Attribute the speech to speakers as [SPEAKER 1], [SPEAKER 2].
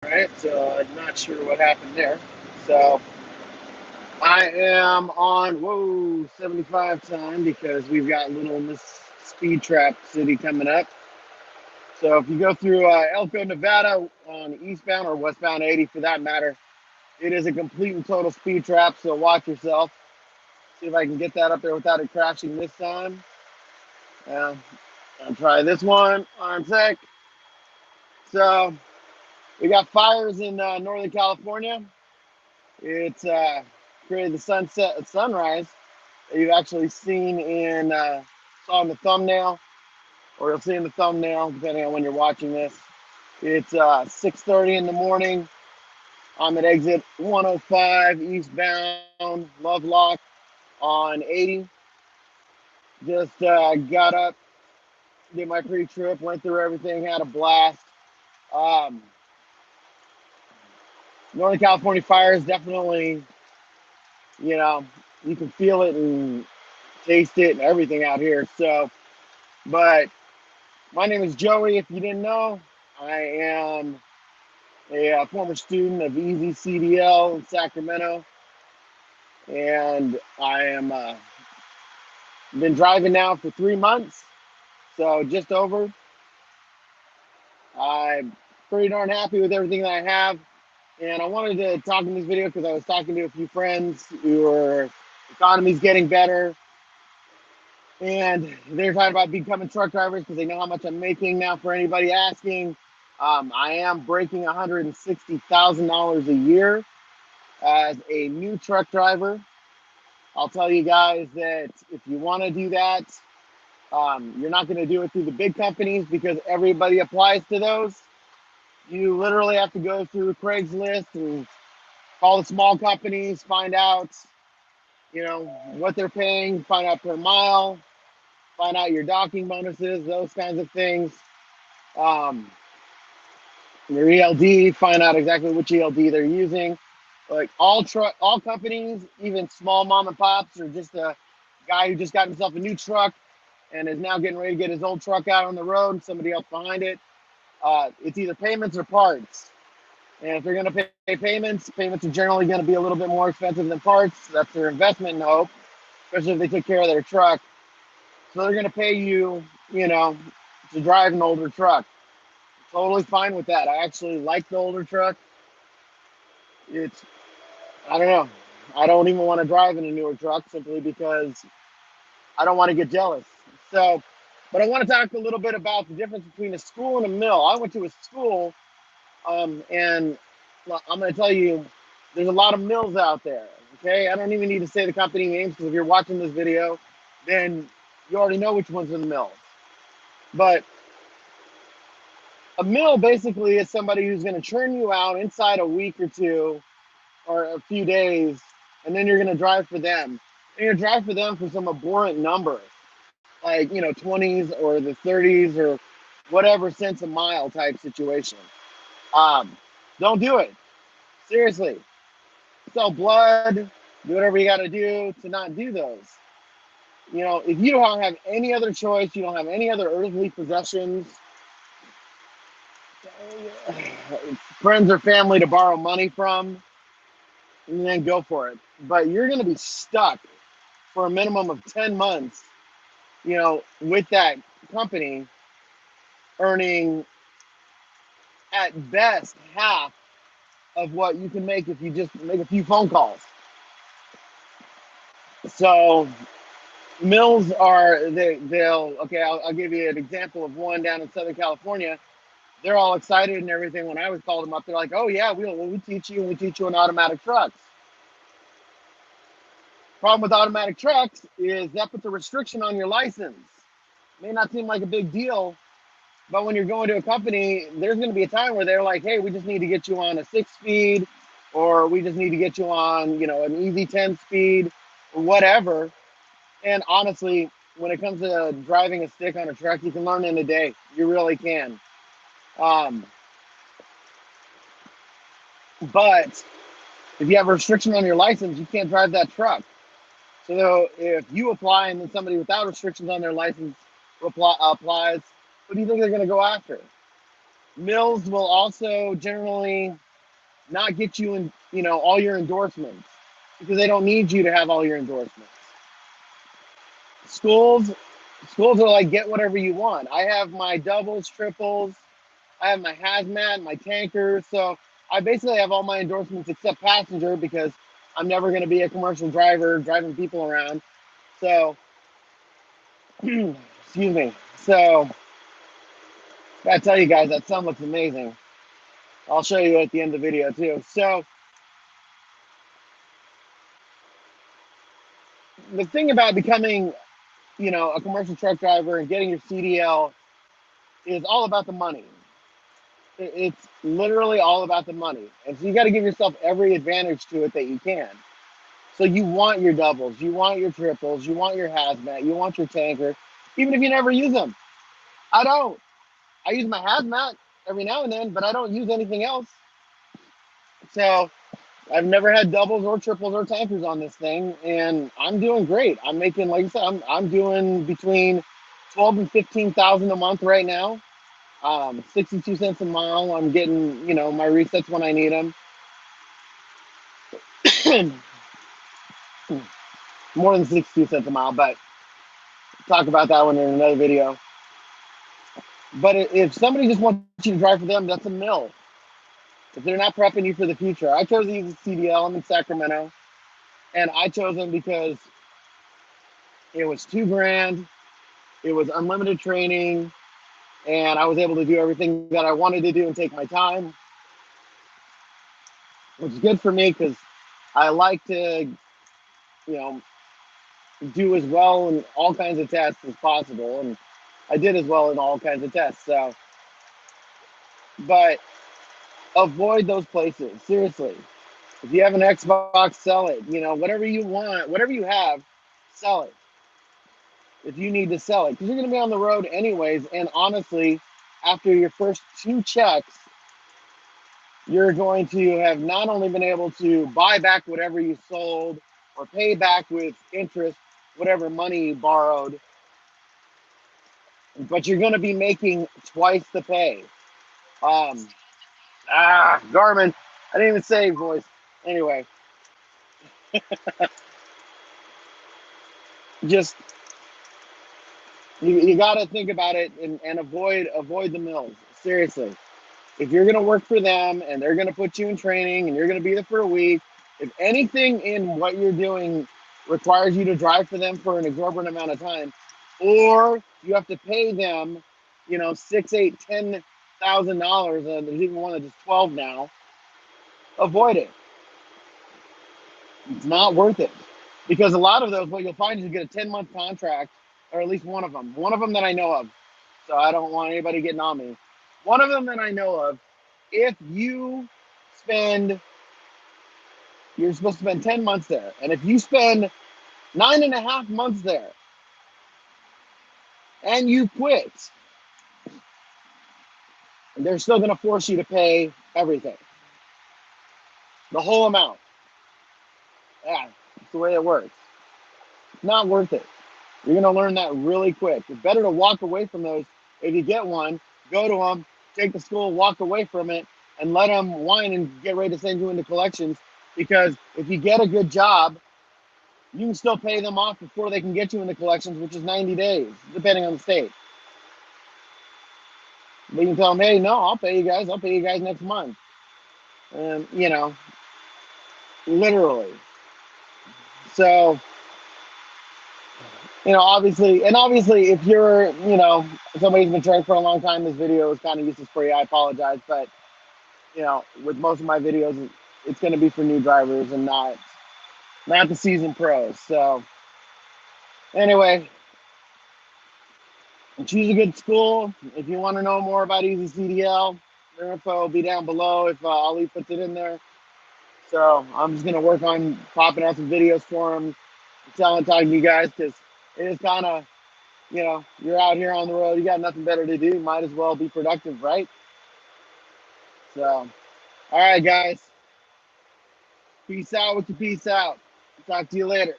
[SPEAKER 1] Right, so I'm not sure what happened there. So I am on 75 time because we've got Little Miss Speed Trap City coming up. So if you go through Elko, Nevada on eastbound or westbound 80 for that matter, it is a complete and total speed trap. So watch yourself. See if I can get that up there without it crashing this time. Uh, I'll try this one on sec. So we got fires in Northern California. It's created the sunrise that you've actually seen saw in the thumbnail, or you'll see in the thumbnail, depending on when you're watching this. It's 6:30 in the morning. I'm at exit 105 eastbound, Lovelock on 80. Just got up, did my pre-trip, went through everything, had a blast. Um, Northern California fires definitely, you know, you can feel it and taste it and everything out here. So, but my name is Joey. If you didn't know, I am a former student of Easy CDL in Sacramento, and I am been driving now for 3 months, so just over. I'm pretty darn happy with everything that I have, and I wanted to talk in this video because I was talking to a few friends who are economy's getting better, and they're talking about becoming truck drivers because they know how much I'm making now. For anybody asking, I am breaking $160,000 a year as a new truck driver. I'll tell you guys that if you want to do that, you're not going to do it through the big companies because everybody applies to those. You literally have to go through Craigslist and call the small companies, find out, what they're paying, find out per mile, find out your docking bonuses, those kinds of things. Um, your ELD, find out exactly which ELD they're using. Like all companies, even small mom and pops, or just a guy who just got himself a new truck and is now getting ready to get his old truck out on the road, somebody else behind it. It's either payments or parts. And if they're going to pay payments are generally going to be a little bit more expensive than parts. That's their investment in hope, especially if they take care of their truck. So they're going to pay you, to drive an older truck. Totally fine with that. I actually like the older truck. It's, I don't know. I don't even want to drive in a newer truck simply because I don't want to get jealous. So, but I want to talk a little bit about the difference between a school and a mill. I went to a school, and I'm going to tell you, there's a lot of mills out there. Okay, I don't even need to say the company names because if you're watching this video, then you already know which ones are the mills. But a mill basically is somebody who's going to churn you out inside a week or two or a few days, and then you're going to drive for them. And you're drive for them for some abhorrent number, like 20s or the 30s or whatever cents a mile type situation. Um, don't do it. Seriously, sell blood, do whatever you got to do to not do those. If you don't have any other choice, you don't have any other earthly possessions, friends or family to borrow money from, and then go for it. But you're going to be stuck for a minimum of 10 months, with that company earning at best half of what you can make if you just make a few phone calls. So mills they'll okay. I'll give you an example of one down in Southern California. They're all excited and everything. When I was called them up, they're like, "Oh yeah, we teach you, and we teach you on automatic trucks." Problem with automatic trucks is that puts a restriction on your license. May not seem like a big deal, but when you're going to a company, there's going to be a time where they're like, "Hey, we just need to get you on a 6 speed, or we just need to get you on, an easy 10 speed, or whatever." And honestly, when it comes to driving a stick on a truck, you can learn in a day. You really can. Um, but if you have a restriction on your license, you can't drive that truck. So if you apply and then somebody without restrictions on their license applies, what do you think they're going to go after? Mills will also generally not get you in, all your endorsements because they don't need you to have all your endorsements. Schools, schools are like, get whatever you want. I have my doubles, triples, I have my hazmat, my tanker. So I basically have all my endorsements except passenger because I'm never going to be a commercial driver driving people around. So, excuse me. So, I tell you guys, that sun looks amazing. I'll show you at the end of the video too. So, the thing about becoming, a commercial truck driver and getting your CDL is all about the money. It's literally all about the money. And so you got to give yourself every advantage to it that you can. So you want your doubles, you want your triples, you want your hazmat, you want your tanker, even if you never use them. I don't. I use my hazmat every now and then, but I don't use anything else. So I've never had doubles or triples or tankers on this thing, and I'm doing great. I'm making, like I said, I'm doing between 12 and 15,000 a month right now. 62 cents a mile. I'm getting, my resets when I need them. More than 62 cents a mile, but talk about that one in another video. But if somebody just wants you to drive for them, that's a mill. If they're not prepping you for the future, I chose to use a CDL. I'm in Sacramento, and I chose them because it was $2,000. It was unlimited training, and I was able to do everything that I wanted to do and take my time, which is good for me because I like to, you know, do as well in all kinds of tests as possible, and I did as well in all kinds of tests. So, but avoid those places. Seriously, if you have an Xbox, sell it. Whatever you want, whatever you have, sell it. If you need to sell it, because you're going to be on the road anyways. And honestly, after your first 2 checks, you're going to have not only been able to buy back whatever you sold or pay back with interest whatever money you borrowed, but you're going to be making twice the pay. Um, Garmin. I didn't even say voice. Anyway, just you got to think about it and avoid the mills. Seriously, if you're going to work for them and they're going to put you in training and you're going to be there for a week, if anything in what you're doing requires you to drive for them for an exorbitant amount of time, or you have to pay them, $6, $8, $10,000, and there's even one that's just 12 now, avoid it. It's not worth it. Because a lot of those, what you'll find is you get a 10-month contract, or at least one of them that I know of. So I don't want anybody getting on me. One of them that I know of, if you you're supposed to spend 10 months there. And if you spend 9.5 months there and you quit, they're still going to force you to pay everything, the whole amount. Yeah, that's the way it works. It's not worth it. You're going to learn that really quick. It's better to walk away from those. If you get one, go to them, take the school, walk away from it, and let them whine and get ready to send you into collections. Because if you get a good job, you can still pay them off before they can get you into collections, which is 90 days, depending on the state. But you can tell them, hey, no, I'll pay you guys. I'll pay you guys next month. And, literally. So, obviously, if you're, somebody's been trying for a long time, this video is kind of useless for you. I apologize. But, with most of my videos, it's going to be for new drivers and not the seasoned pros. So, anyway, choose a good school. If you want to know more about Easy CDL, their info will be down below if Ali puts it in there. So I'm just going to work on popping out some videos for them, talking to you guys, because it is kind of, you're out here on the road. You got nothing better to do. Might as well be productive, right? So, all right, guys. Peace out with your peace out. Talk to you later.